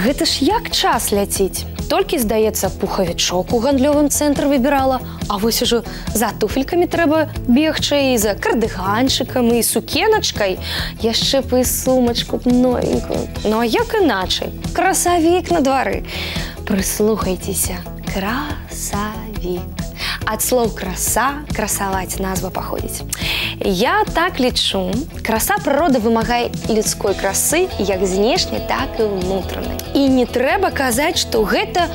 Гэта ж як час ляціць. Толькі, здаецца, пухавічок у гандлёвым цэнтры выбірала, а вось ужо за туфелькамі трэба бегчы, і за кардыганчыкам, і сукеначкай. Яшчэ б і сумачку новенькую. Ну а як іначай? Красавік на двары. Прыслухайцеся. Красавік. Ад слоў краса, красаваць назва паходзіць. Я так лічу, краса прыроды вымагае людской красы як знешняй, так і ўнутранай. І не трэба казаць, што гэта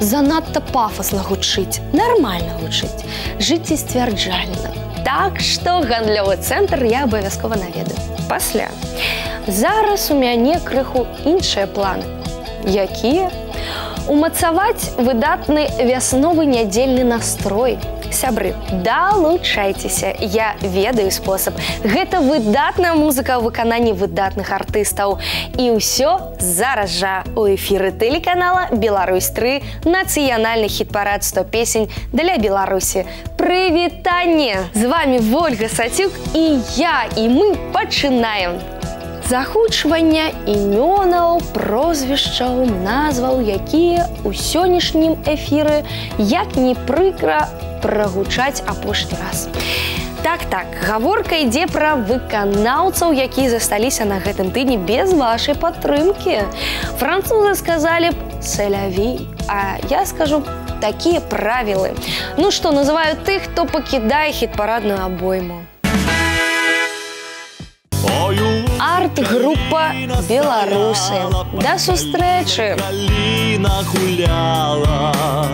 занадта пафасна гучыць. Нармальна гучыць. Жыццесцвярджальна. Так што гандлёвы цэнтр я абавязкова наведаю. Пасля. Зараз у мяне крыху іншыя планы. Якія? Умацаваць выдатны вясновы нядзельны настрой. Сябры, далучайцеся, я ведаю спосаб. Гэта выдатная музыка ў выкананні выдатных артыстаў. І ўсё зараз жа у эфіры тэлеканала «Беларусь-3» нацыянальны хіт-парад 100 песень для Беларусі. Прывітанне! З вами Вольга Сацюк і мы пачынаем. Загучвання імёнаў, прозвішчаў, назваў, якія ў сённяшнім эфіры, як ні прыкра, прагучаць апошні раз. Так, гаворка ідзе пра выканаўцаў, якія засталіся на гэтым тыдні без вашай падтрымкі. Французы сказалі б «сэля-ві», а я скажу такія правілы. Ну што, называю тых, хто пакідае хіт-парадную абойму. Арт-группа «Беларусы». До сустрэчы! Калина гуляла,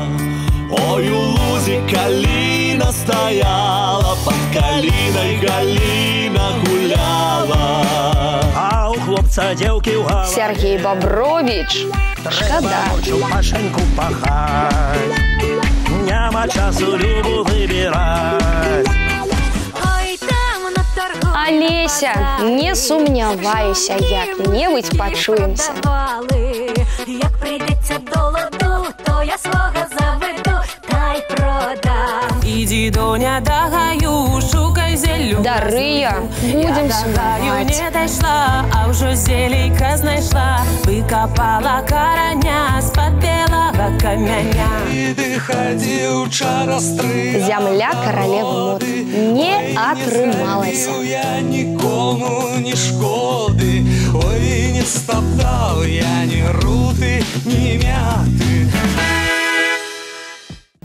ой, у лузе калина стояла, под калиной Галина гуляла. А у хлопца девки у голове Сергей Бобрович. Шкода. Машинку пахать, няма часу любу выбирать. Олеся, не сумняваюся, як-небудзь пачуемся. Як прийдеться до ладу, то я свого заведу, та й продам. Иди, Доня, догаю, шукай зелю. Дарыя, будем сумаваць. Не дайшла, а ўжо зелейка знайшла, выкапала караня з-пад белага камяня. Зямля каралевы мод не атрымалася. Я нікому ні шкоди, ой, не стоптав я ні руты, ні мяты.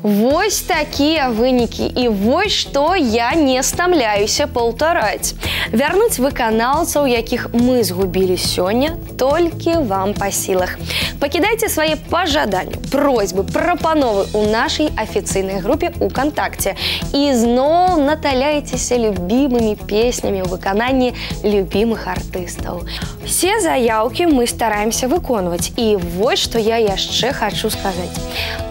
Вось такія вынікі і вось што я не стамляюся паўтараць. Вярнуць выканаўцаў, якіх мы згубілі сёння, толькі вам па сілах. Пакідайце свае пажаданні, просьбы, прапановы ў нашай афіцыйнай групе УКонтакце і зноў наталяйцеся любімымі песнямі ў выкананні любімых артыстаў. Все заяўкі мы стараемся выконваць. І вось што я яшчэ хачу сказаць.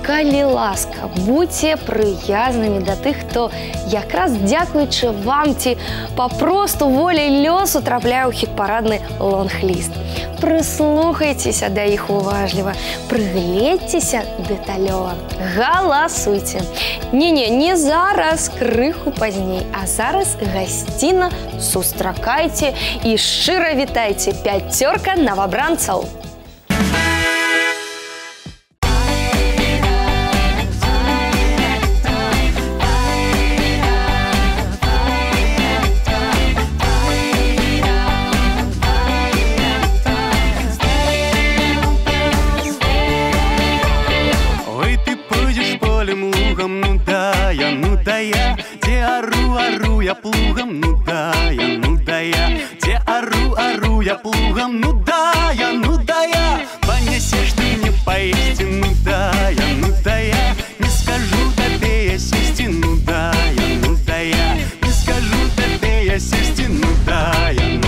Калі ласка, будьце прыязнымі да тых, хто якраз дзякуючы вам ці папросту воляй лёсу трапляе ў хіт-парадны лонг-ліст. Прыслухайцеся да іх уважліва, прыгледзьцеся дэталёва, галасуйце. Не зараз, крыху пазней, а зараз гасціна сустракайце і шчыра вітайце 5 новабранцаў. Ору я плугом, ну да я, те ору я плугом, ну да я, понесешь ты мне поесть, ну да я, не скажу тебе я сесть, ну да я, не скажу тебе я сесть, ну да я.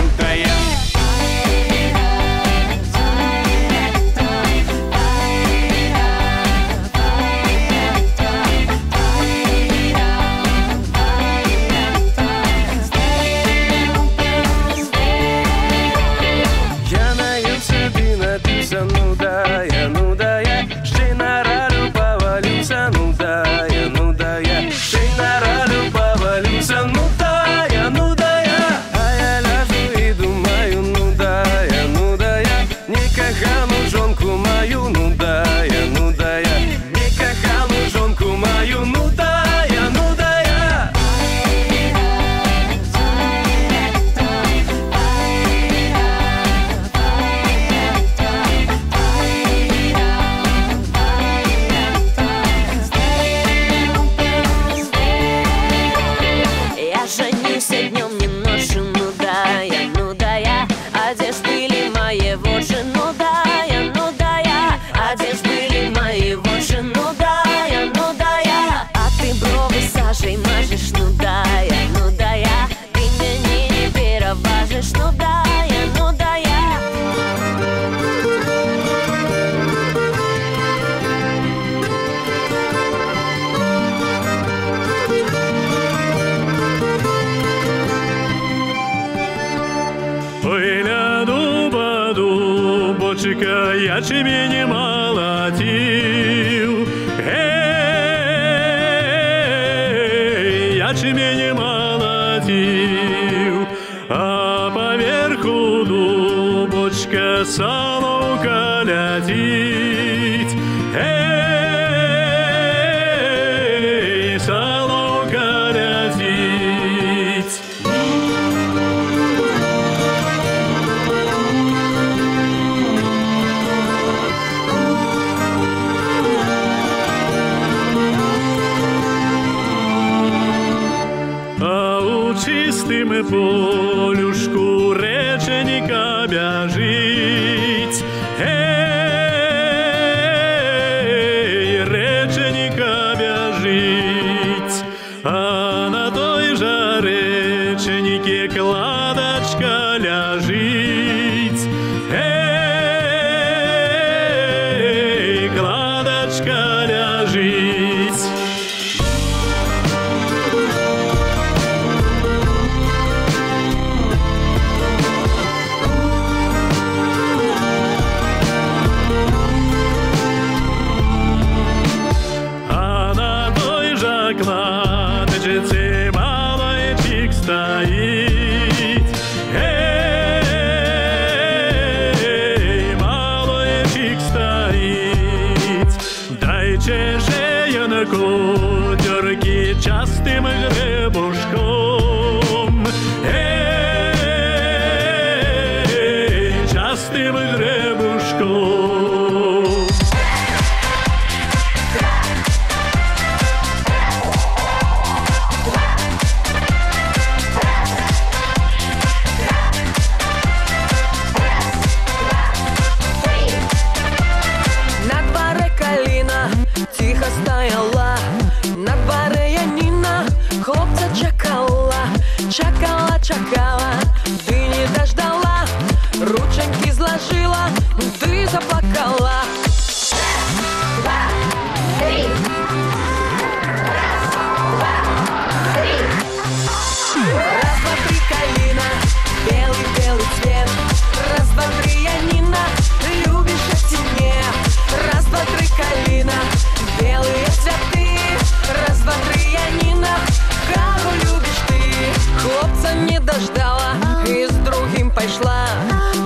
ячмень молотил, ячмень молотил, а поверху дубочка соловка летит. Соловка летит. А у чистым полюшку реченька бежит, реченька бежит, а на той же реченьке кладочка лежит, кладочка лежит. Кладочице малайчик стоит, малайчик стоит. Дайте жеянку дерги частым гребушком, частым гребушком. Тихо стояла, на дворе Янина, хлопца чекала, чекала, чекала, ты не дождала, рученьки сложила, ты заплакала. Два, три. Раз, два, три, калина, белый, белый цвет. Раз, два, три, Янина, любишь от темне. Раз, два, три, калина, белые цветы. Раз, два, три, Янина, кого любишь ты? Хлопца не дождала и с другим пошла.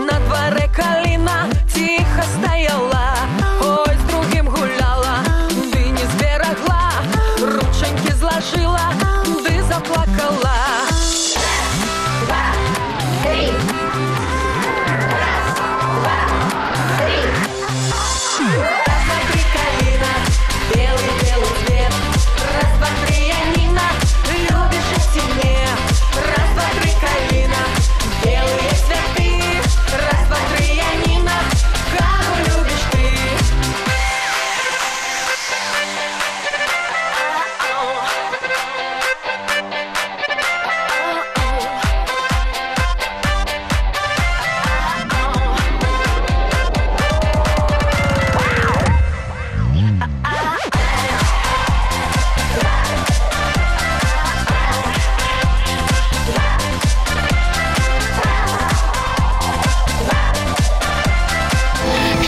На дворе калина тихо стояла, ой, с другим гуляла, ты не сберегла, рученьки сложила, ты заплакала. Два, три. Раз, два, три. Раз, два, три, калина, белый, белый цвет. Раз, два, три, Янина, любишь от темне. Раз, два, три, калина, белые цветы. Раз, два, три, Янина, кого любишь ты?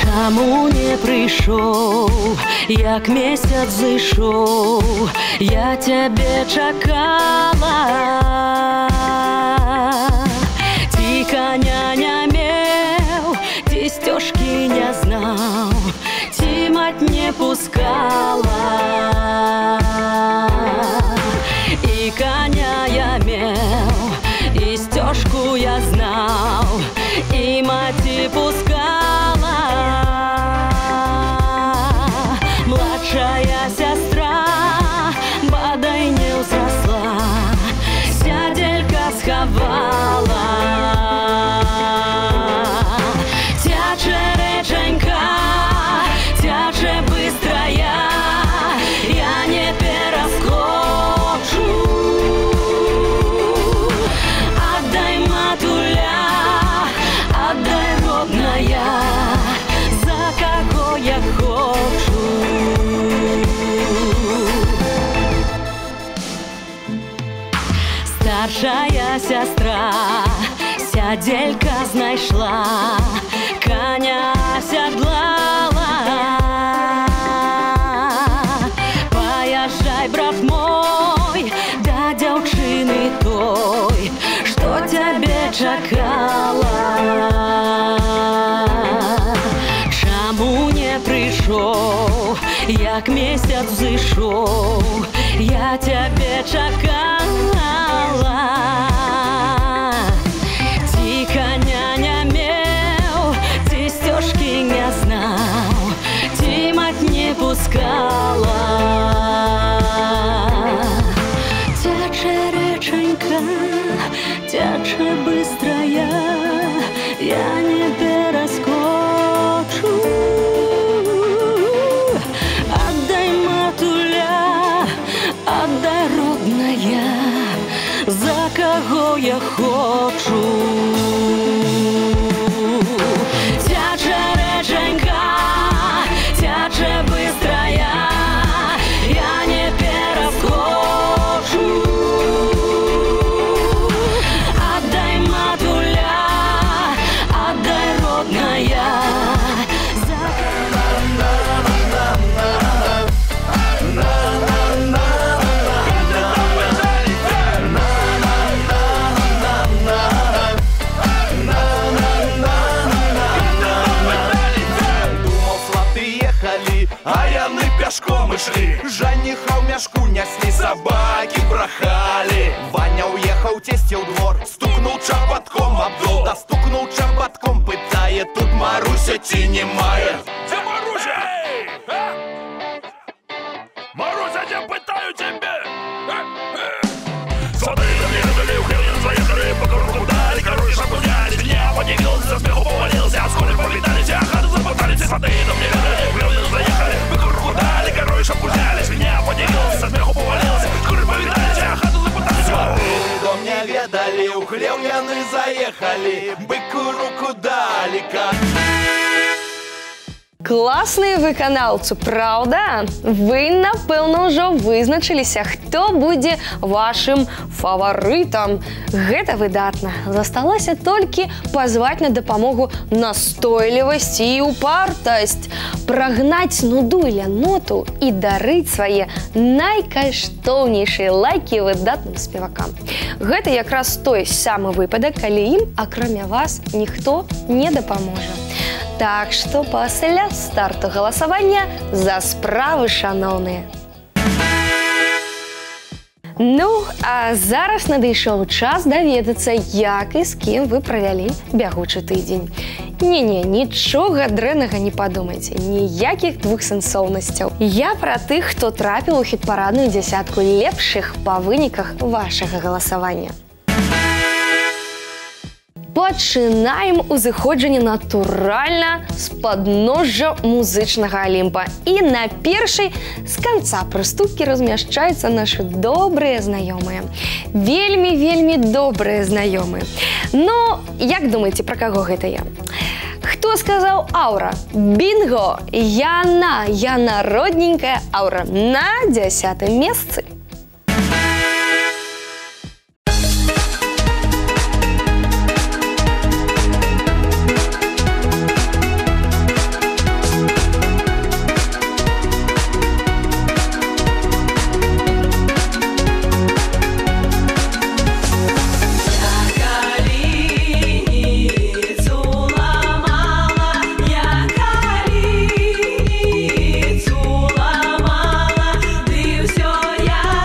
Чаму не прийшов, як місяць зійшов, я тебе чекала. Ти коня не мел, ти стежки не знал, ти мать не пускала. И коня я мел, и стежку я знал, и мать не пускала. Младшая сестра бадай не взросла, сяделька сховала. Тяче реченька, тяче быстрая, я не перескочу. Отдай, матуля, отдай, родная, за кого я хочу. Старшая сестра сяделька знайшла, коня сядла. як месяц зышоў, я цябе чакала. Ці коня не меў, ці сцёжкі не знаў, ці мать не пускала. Тячэ реченька, тячэ быстрая, я не пераскочу. Отдай, матуля, отдай, родная, за кого я хочу. Тячэ реченька, тячэ быстрая, я не пераскочу. Отдай, матуля, отдай, родная, за а яны пяшком ішлі. Жаніха ў мяшку няслі, сабакі брахалі. Ваня ўехаў цесце ў двор, стукнуў чабатком аб дол. Да стукнуў чабатком, пытае, тут Маруся ці не мае. Дзе Маруся? Маруся, я пытаю цябе. Сваты на мне дали, у хрен заехали, по кругу дали, король шапку взяли. Меня подивился, со смеху повалился, а вскоре повидались, а хату запутались. Сваты на мне дали, у хрен заехали, по кругу дали, король шапку взялись. Меня подивился, со смеху повалился, вскоре повидались, а хату запутались. Сваты до мне ведали, у хлев яны заехали, быку руку дали, как... Класныя выканаўцы, праўда? Вы, напэўна, ўжо вызначыліся, хто будзе вашым фаварытам. Гэта выдатна. Засталася толькі пазваць на дапамогу настойлівасць і упартасць, прагнаць нуду і ляноту і дарыць свае найкаштоўнейшыя лайкі выдатным спевакам. Гэта якраз той самы выпадак, калі ім, акрамя вас, ніхто не дапаможа. Так што пасля старту галасавання за справы шаноўныя. Ну, а зараз надышоў час даведацца, як і з кім вы правялі бягучы тыдзень. Не-не, нічога дрэннага не падумайце, ніякіх двухсэнсоўнасцяў. Я пра тых, хто трапіў у хіт-парадную дзясятку лепшых па выніках вашага галасавання. Пачынаем узыходжанне натуральна з падножжа музычнага алімпа. І на першай з канца прыступкі размяшчаюцца нашы добрыя знаёмыя. Вельмі добрыя знаёмыя. Ну, як думаеце, пра каго гэта я? Хто сказаў Аўра? Бінго! Яна родненькая Аўра на 10-м месцы. я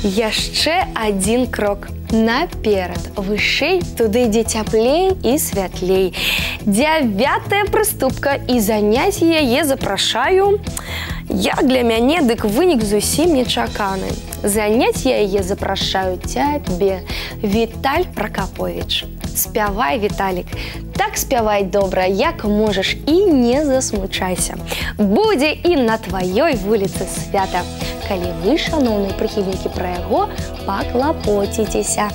Яшчэ адзін крок наперад, вышэй, туды, дзе цяплей і святлей. 9-я прыступка, і заняць яе запрашаю. Як для мяне, дык вынік зусім нечаканы. Заняць яе запрашаю цябе, Віталь Пракаповіч. Спявай, Віталік, так спявай добра, як можаш, і не засмучайся. Будзе і на тваёй вуліцы свята, калі вы, шаноўныя прыхільнікі, пра яго паклапоціцеся.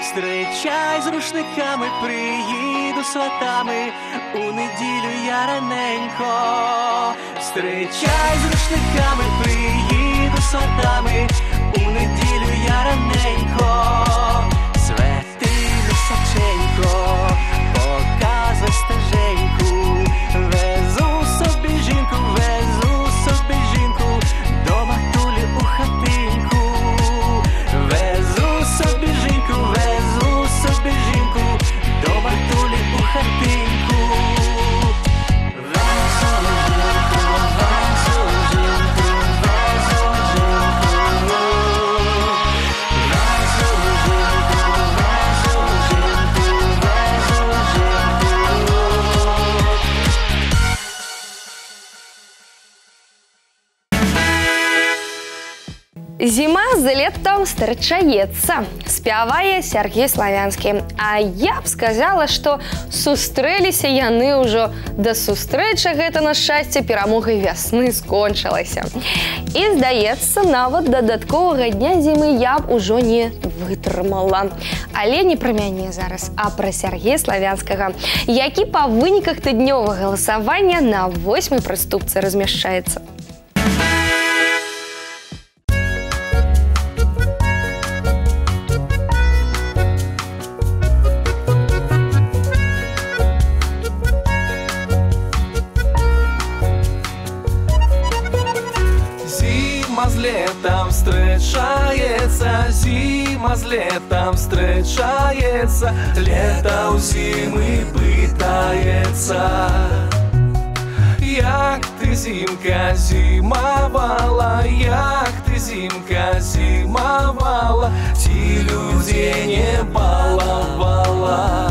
Зустрічай з рушниками, приїду сватами, у неділю я раненько. Зустрічай з рушниками, приїду сватами, у неділю я раненько. Святий Лисаченько, показуй стеженьку, везу собі жінку, до матулі у хатинку. Везу собі жінку, до матулі у хатинку. Везу жінку, везу жінку, Зима з летом встречается, спявае Сергей Славянскі. А я б сказала, што сустрэліся яны ўжо да сустрэчы, гэта на шчасце перамогай вясны скончылася. І, здаецца, нават дадатковага дня зімы я б ужо не вытрымала. Але не пра мяне зараз, а пра Сергея Славянскага, які па выніках тыднёвага галасавання на 8-й прыступцы размяшчаецца. Зима з летом встречается, лето у зимы пытается. Як ты, зимка, зимовала, як ты, зимка, зимовала, ті людей не баловала.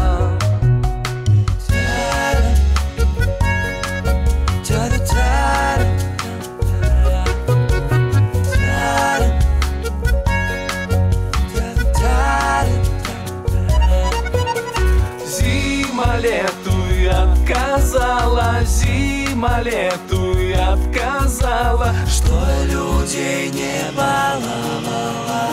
сказала, зима лету и отказала, что людей не баловала.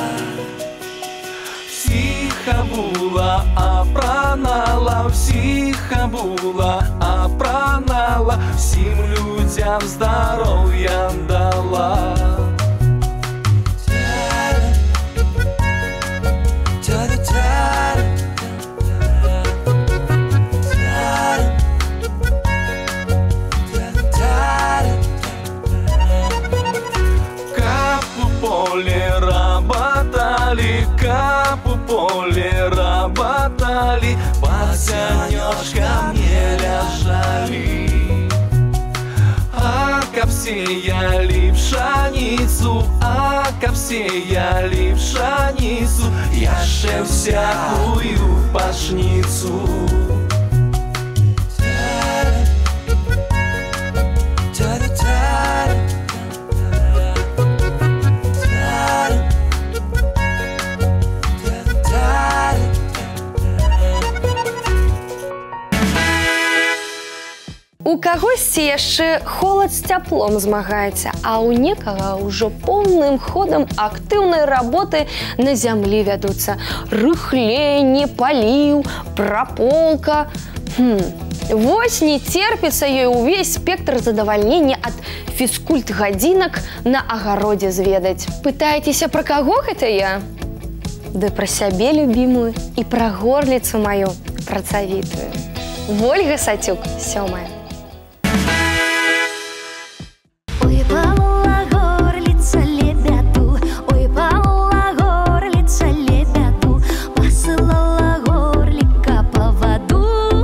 Всіха була, а пронала, всіха була, а пронала, всім людям здоров'я дала. Капу поле работали, капу поле работали, под сенёшками лежали. А кап сеяли пшеницу, а кап сеяли пшеницу, яше всякую пашницу. У кагосьці яшчэ холад з цяплом змагаецца, а ў некага ўжо поўным ходам актыўнай работы на зямлі вядуцца. Рыхленне, паліў, праполка. Вось не церпіцца ёй увесь спектр задавальнення ад фізкульт-гадзінак на агародзе зведаць. Пытаецеся, пра каго гэта я? Ды пра сябе любімую і пра горліцу маю працавітую. Вольга Сацюк, 7. Ой, Павла горлица лебяду, ой, Павла горлица лебяду, посылала горлика по воду,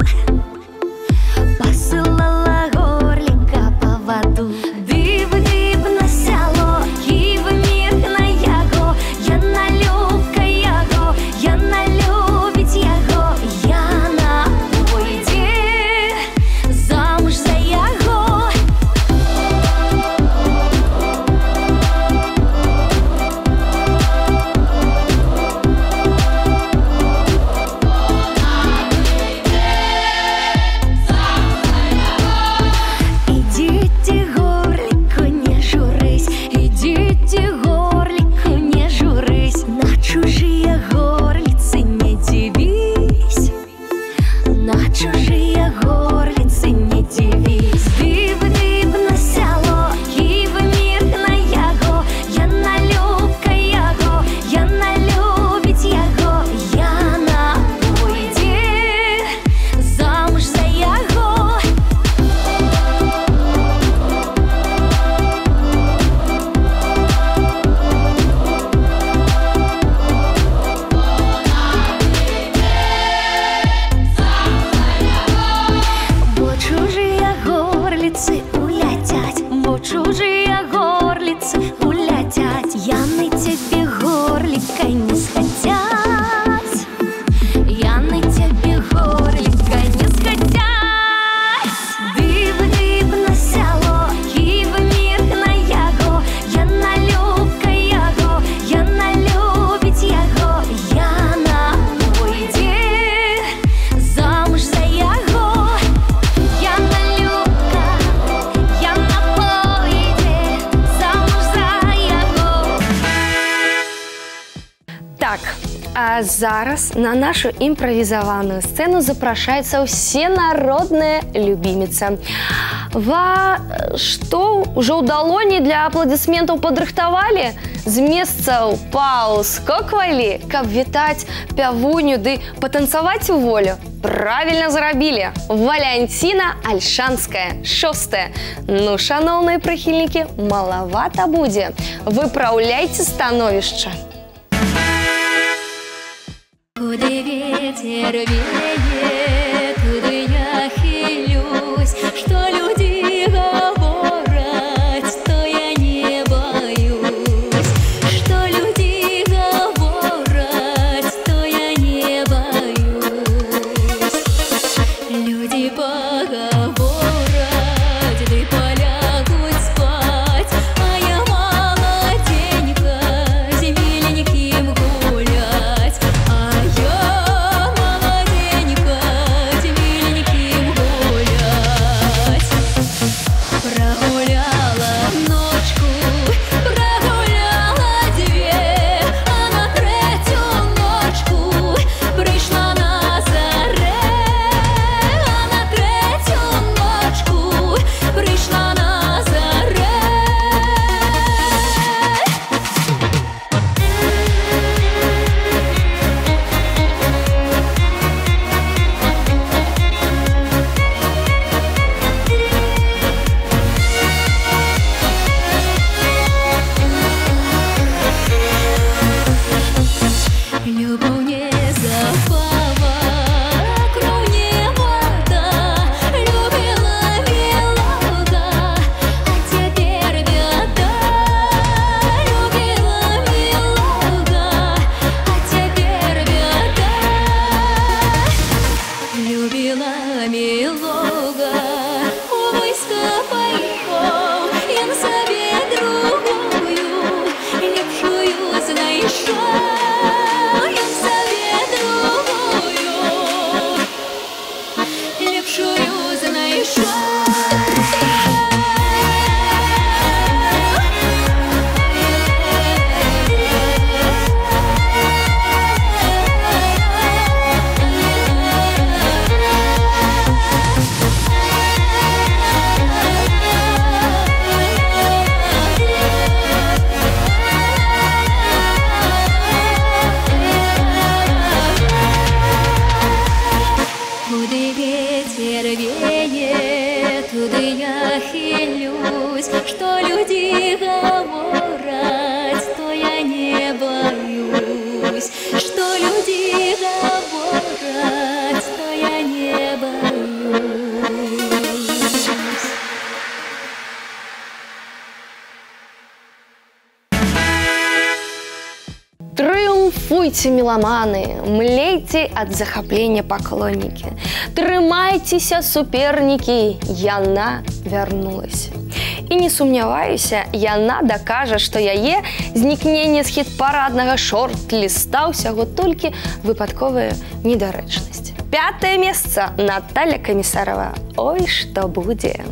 посылала горлика по воду. Див-див на сяло, і в мір на яго, яна любка яго, яна любить яго, яна пойде замуж за яго. Идите, горлику, не журись, идите, горлику, не журись, на чужие горлицы не дивись, на чужие горлицы не дивись. Див-див на сяло, і в мір на яго, яна любка яго, яна любить яго, яна пойде замуж за яго. Бо чужие горлицы улетять, бо чужие горлицы улетять, яны тебе горлика не схотять, яны тебе горлика не схотять. Див-див на сяло, і в мір на яго, яна любка яго, яна любить яго, яна пойде замуж за яго. Яна любка, яна пойде замуж за яго. Так, а зараз на нашу імправізаваную сцэну запрашаецца ўсенародная любіміца. Што ўжо ў далоні для апладысментаў падрыхтавалі? З месцаў паўз скоквалі, каб вітаць пявуню ды патанцаваць у волю? Правільна зрабілі! Валянціна Альшанская, 6. Ну, шаноўныя прыхільнікі, малавата будзе. Выпраўляйце становішча. Куды ветер веет, туды я хилюсь, что люди говорят, то я не боюсь, что люди говорят, то я не боюсь. Люди поговорят, да полягут спать, а я молоденька, миленьким гулять, а я молоденька, не запала, кровне вода, любила милого, а теперь беда. Любила милого, а теперь беда. Любила милого, у войска поймал, я себе другую, лепшую знайшов. Я себе другую, лепшую знайшов. Туды ветер веет, туды я хилюсь, что люди говорят, то я не боюсь, что люди говорят, то я не боюсь. Трыумфуйте, меломаны, млейте ад захаплення паклоннікі. Трымайцеся, супернікі, яна вярнулася. І не сумняваюся, яна дакажа, што яе знікненне з хіт-параднага шорт-ліста ўсяго толькі выпадковая недарэчнасць. 5-е месца Наталья Комиссарова. Ой, што будзе.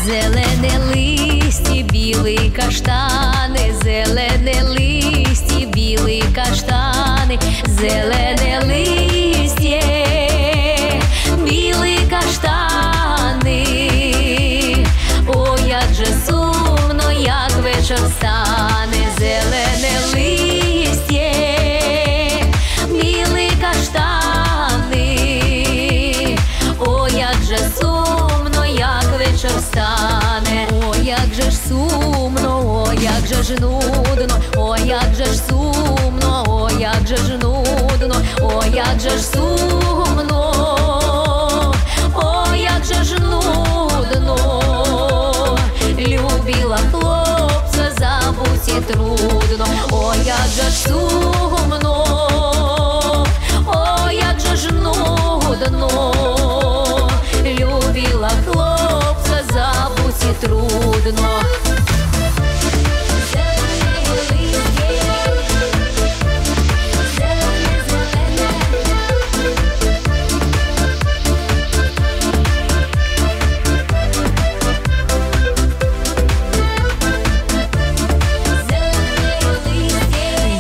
Зелене листя, білі каштани, зелене листя, білі каштани, зелене листя, білі каштани. О, як же сумно, як вечір стане, зелене листя, білі каштани. О, як же сумно, як вечір стане. О, як же ж сумно, о, як же ж нудно, о, як же ж сумно, о, як же ж нудно, о, як же ж сумно, о, як же ж нудно. Любила хлопця, забуть і трудно, о, як же ж сумно, о, як же ж нудно. Любила хлопця, забуть і трудно.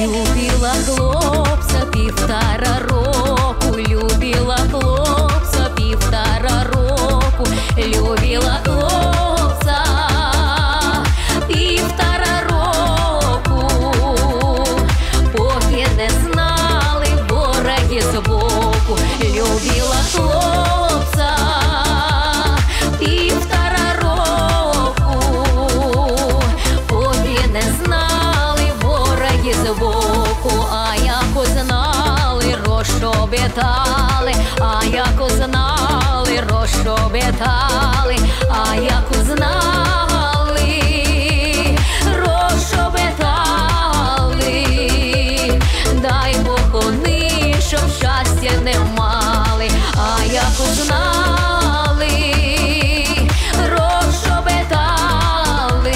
Любила хлопця 1,5 року, любила хлопця 1,5 року, любила хлопця 1,5 року, поки не знали вороги збоку. Любила хлопця 1,5 року, поки не знали вороги збоку. А як узнали, розшобітали, а як узнали, розшобітали, а як узнали, розшобітали. Дай Бог вони, щоб щастя не мали, а як узнали, розшобітали.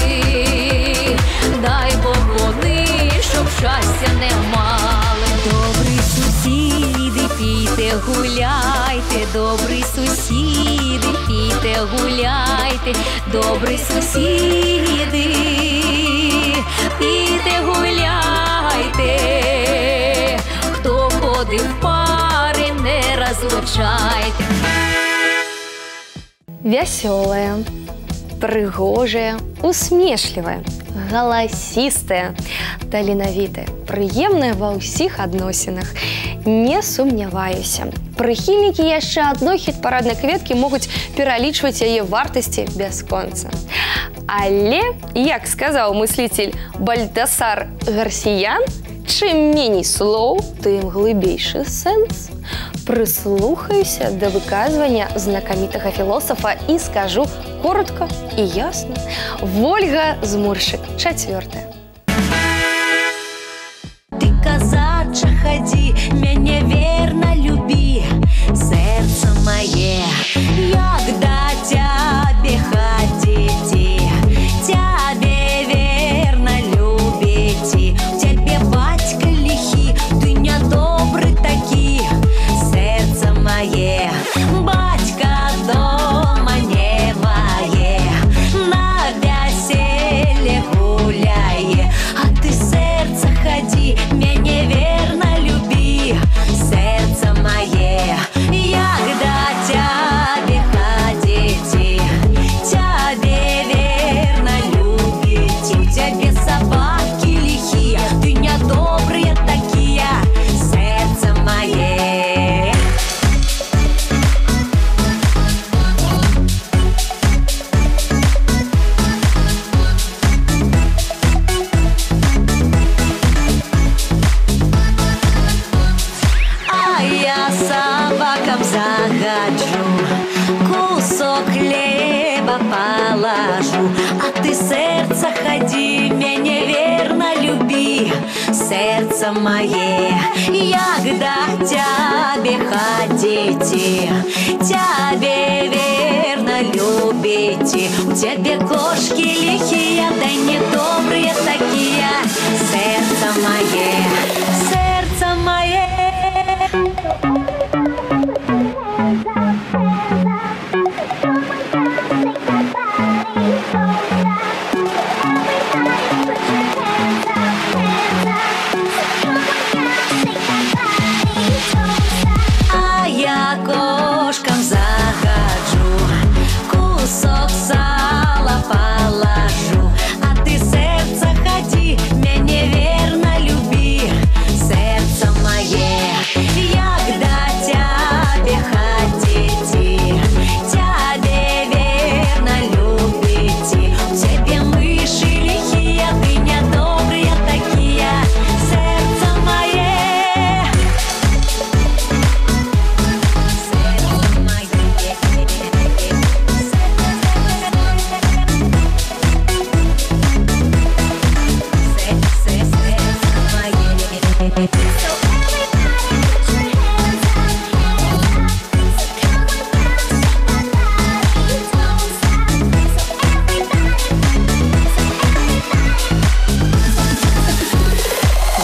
Дай Бог вони, щоб щастя не мали. Добрі сусіди, пійте, гуляйте, добрі сусіди, пійте, гуляйте, добрі сусіди, пійте, гуляйте. Хто ходив в пари, не розлучайте. Веселая. Прыгожая, усмешлівая, галасістая, таленавітая, прыемная ва ўсіх адносінах. Не сумняваюся. Прыхільнікі яшчэ адной хіт-параднай кветкі могуць пералічваць яе вартасці бясконца. Але, як сказаў мыслитель Бальтасар Гарсіян, чым меней слоў, тым глыбейшы сэнс. Прыслухаюся да выказвання знакамітага філосафа і скажу коротко і ясна. Вольга Змуршык, 4. Ты, казача, ходи, меня верно люби, сердце мое, як до тебе ходите, тебе верно любите, тебе батька лихи, ты не добрый таки, сердце мое, батька дома не вае, на веселе гуляе, а ты сердце ходи, меня верно люби, сердце мое, як до тебе ходите, тебе верно любите, тебе собаки лихие, ты не добрые такие, сердце мое. А я собакам загоджу, кусок хлеба положу, а ты, сердце, ходи, меня верно люби, сердце мое, як до тебе ходите, тебе верно любите, у тебя кошки лихие, да недобрые такие, сердце мое, сердце мое. А я кошкам захожу, кусок сала положу, а ты, сердце, ходи, меня верно люби, сердце мое, як до тебе ходите, тебе верно любите, тебе мыши лихие, ты не добрые такие, сердце мое.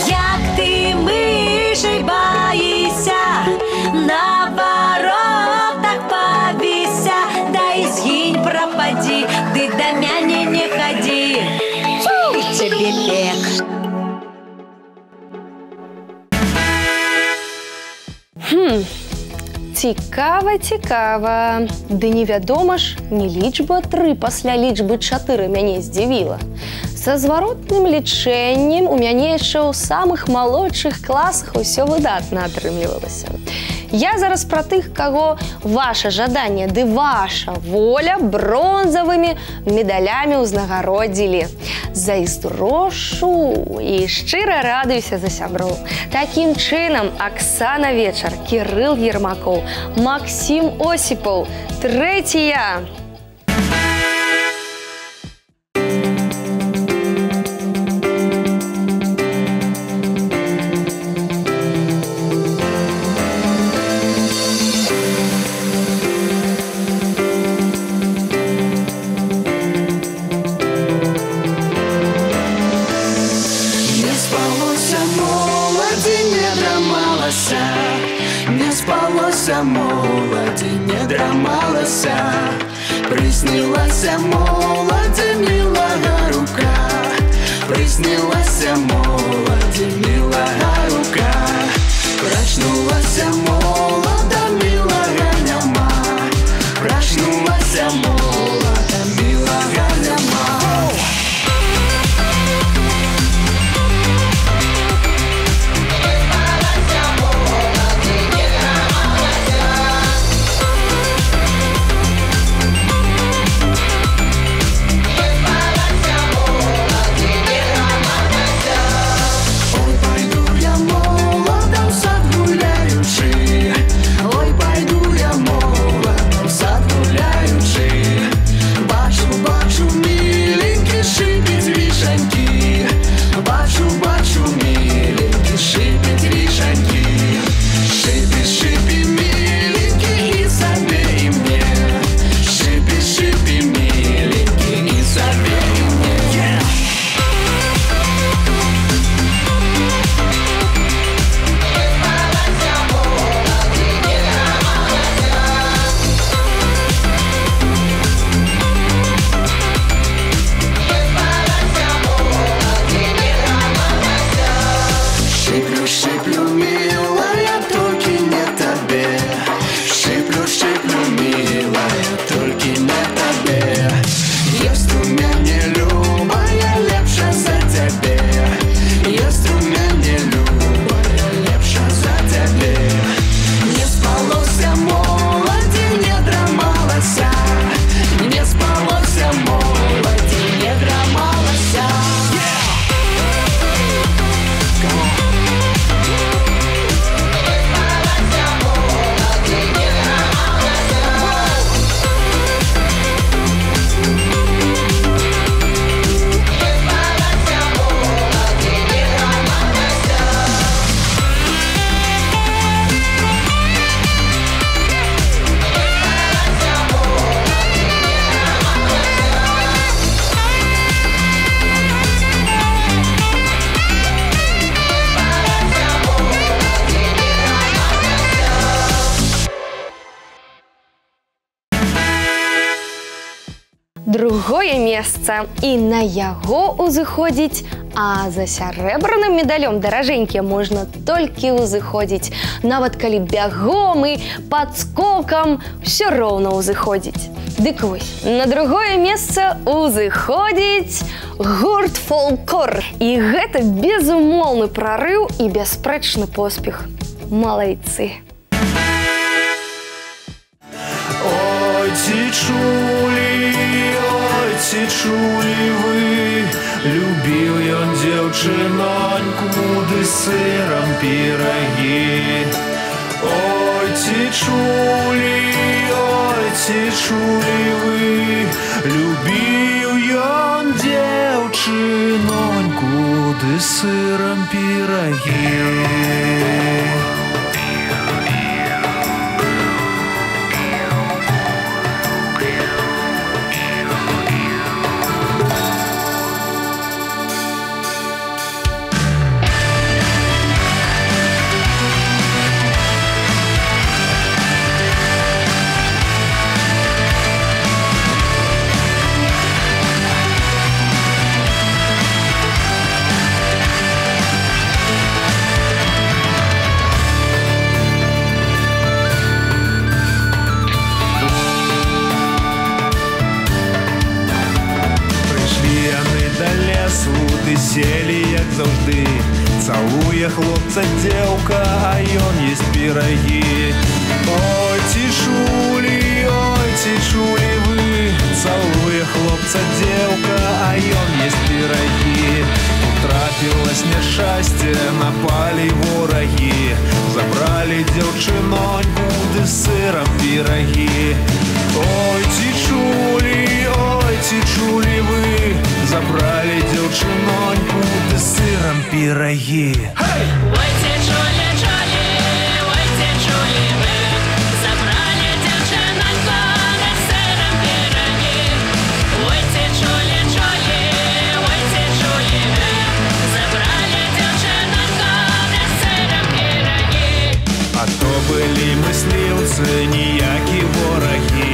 Як ти мишей боїшся, на воротах повися, да і згинь, пропади, ти до мене не ходи, тебе пек. Цікава, цікава. Ды невядома ж, не лічба 3 пасля лічбы 4 мяне здзівіла. Са зваротным лічэннем у мяне яшчэ ў самых малодшых класах усё выдатна атрымлівалася. Я зараз пра тых, каго ваша жаданне ды ваша воля бронзавымі медалямі ўзнагародзілі. Зайздрошу і шчыра радуюся за сяброў. Такім чынам Аксана Вечар, Кірыл Ермакоў, Максім Осіпаў, 3 я. Не спалося, моладі, не драмалася, приснилася молоді, милая рука, приснилася молоді, милая рука, прочнулася молода, милая няма, прочнулася молода, милая Шиплю, шиплю, милая, только не тебе. Шиплю, шиплю, милая, только не тебе. Есть у меня любая лепша за тебе. Есть у меня любая лепша за тебе. Не спалося молоді, не драмалася. Не спалося молоді, не драмалася. Другое месца і на яго ўзыходзіць, а за сярэбраным медалём даражэнькі можна толькі ўзыходзіць. Нават калі бягом і падскокам ўсё роўна ўзыходзіць. Дык вось, на другое месца ўзыходзіць гурт «Фолкор». І гэта безумоўны прарыў і бясспрэчны поспех. Малайцы. Ой, ці чулі вы, любіў ён дзяўчыноньку, ды сырам пірагі. Ой, ці чулі вы, любіў ён дзяўчыноньку, ды сырам пірагі. Селі, як завжди, цалуе хлопца дзеўка, а ён ест пірагі. Ой, ці чулі вы, цалуе хлопца дзеўка, а ён ест пірагі. Трапілась няшчасце, напалі ворагі, забралі дзяўчыноньку, ды сырам пірагі. Ой, ці чулі вы, забрали дзяўчыноньку, ды сырам пірагі. Ой, ці чулі вы, забрали дзяўчыноньку, ды сырам пірагі. Ой, ці чулі вы, забрали дзяўчыноньку, ды сырам пірагі. А то былі мысліўцы, ніякі ворагі,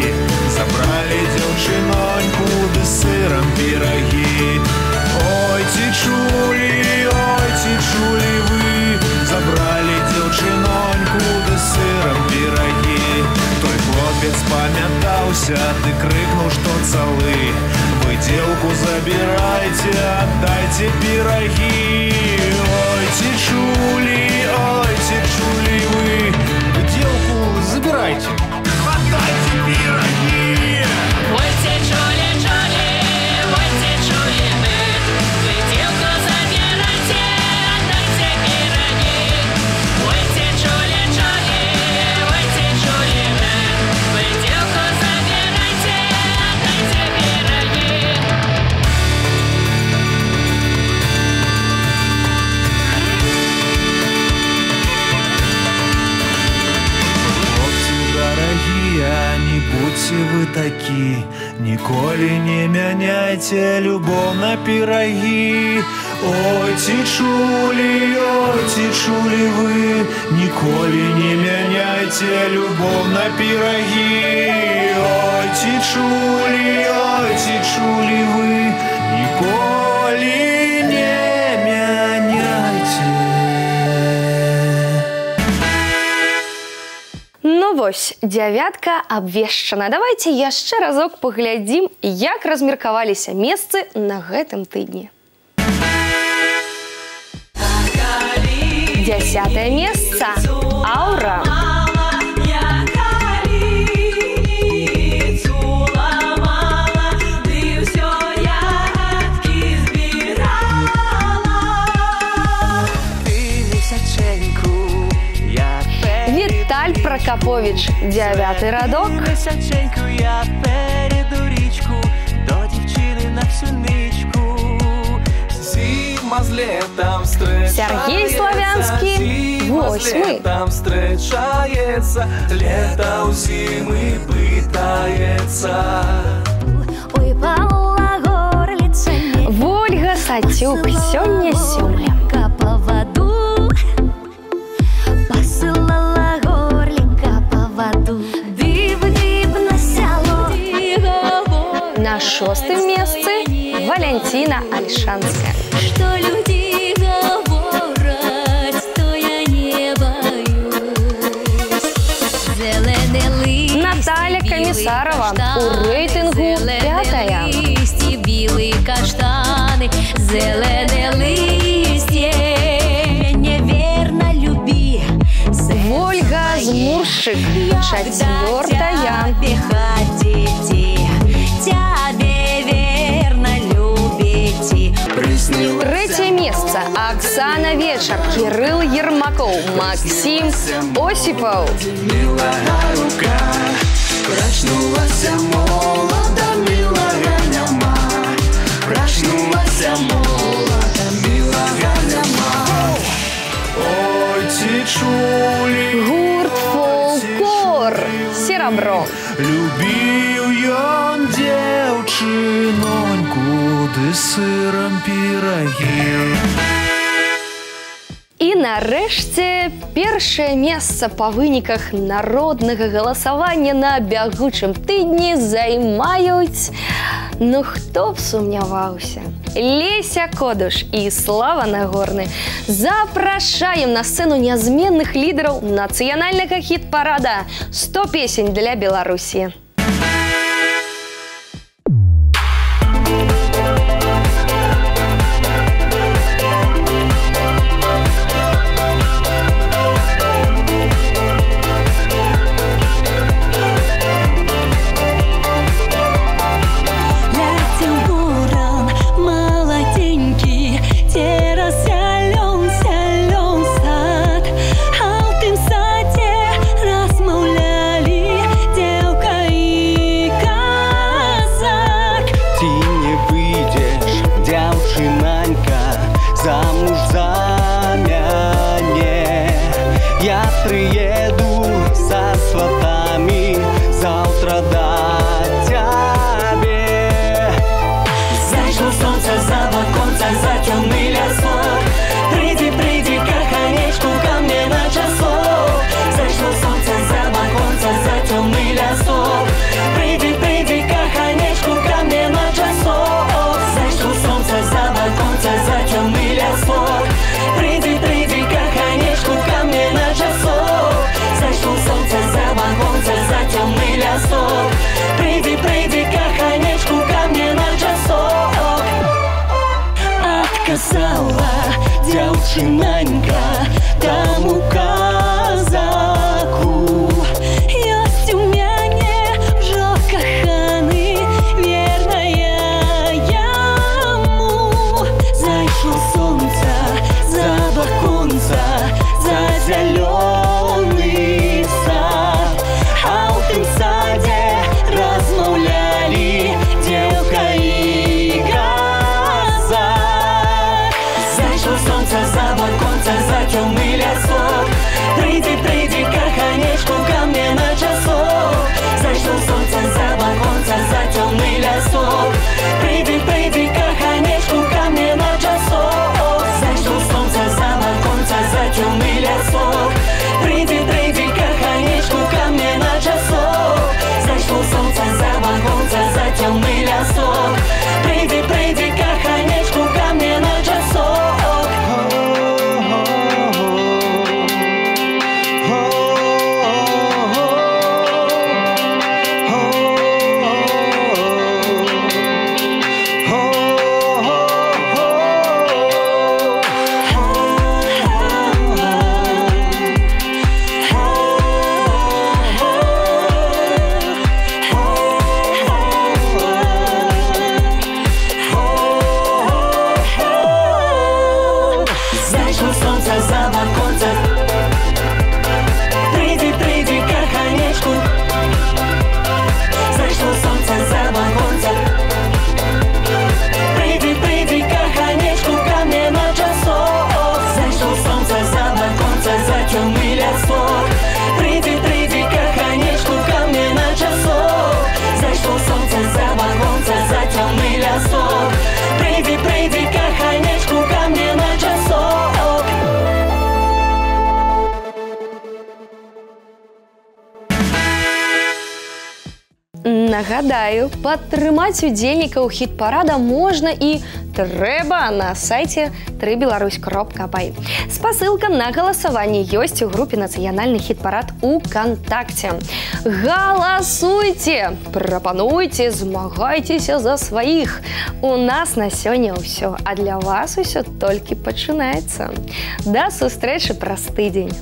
забрали дзяўчыноньку, ды сырам пірагі. Ой, ці чулі вы, забрали дзяўчыноньку, ды сырам пірагі. Той хлопец памятаўся, ды крыкнуў, што цалы. Вы дзеўку забірайце, аддайце пірагі. Ой, ці чулі вы, дзеўку забірайце, аддайце пірагі. Ой, ці чулі вы, вы дзеўку забірайце, аддайце пірагі. Ой, ці чулі вы, вы дзеўку забірайце, аддайце пірагі. Не будьте вы такі, ніколі не мяняйте любоў на пірагі. Ой, ці чулі вы, ніколі не мяняйте любоў на пірагі. Ой, ці чулі вы, ніколі не мяняйте вось, дзявятка абвешчана. Давайте яшчэ разок паглядзім, як размеркаваліся месцы на гэтым тыдні. 10-е месца. Аура. Віталь Прокопович, 9-й радок. Місяченьку я перейду річку до дівчини на всю ничку. Зима з летом встречається. Сергій Славянський, 8-й. Там встречається, лето у зими питається. Ой, пала горлица не Вольга Сатюк, сёння 7-е. по воду, посылала горлика по воду. Див-див на сяло. На 6-м месцы Валентина Альшанская. Что люди говорят, то я не боюсь. Зеленые листья, Наталья белые Комиссарова каштаны, у рейтингу зеленые 5-я. листья, белые каштаны, зеленые листья, неверно люби. Вольга Змуршик, 4-я. Тебе верно любите. 3-е место Оксана Вечер, Кирилл Ермаков, Максим Осипов. Милая рука, проснулась молода, милая няма. Проснулась молода, милая няма. Ой, ці чулі, Гурт Фолклор, Серебро. любіў ён дзяўчыноньку, ды сырам пірагі. І нарэшце першае месца па выніках народнага галасавання на бягучым тыдні займаюць, ну хто б сумняваўся, Леся Кодуш і Слава Нагорны. Запрашаем на сцэну нязменных лідараў нацыянальнага хіт-парада «100 песень для Беларусі». Замуж за мяне. Я приеду со сватами завтра до тебе. Зашло солнце за оконце, за темный лесок. Приди, приди, каханечку ко мне на часок. Зашло солнце за оконце, за темный лесок. Приди, приди, каханечку ко мне на часок. Зашло солнце за оконце, за темный лесок. Приди, приди, каханечку ко мне на часок. Зашло солнце за оконце, за темный лесок. Приди, приди, каханечку ко мне на часок. Отказала дзяўчынанька таму казаку. Ёсць у мяне ўжо каханы, верная яму. Зайшло сонца за ваконца, за зялёны сад. А ў тым садзе размаўлялі дзеўка і казак. Зашло солнце за ваконца. Нагадаю, падтрымаць удзельнікаў хіт-парада можна і трэба на сайце 3беларусь.бай. Спасылка на галасаванне ёсць у групе «Нацыянальны хіт-парад» УКонтакце. Галасуйце, прапануйце, змагайцеся за сваіх. У нас на сёння ўсё, а для вас усё толькі пачынаецца. Да сустрэчы праз тыдзень.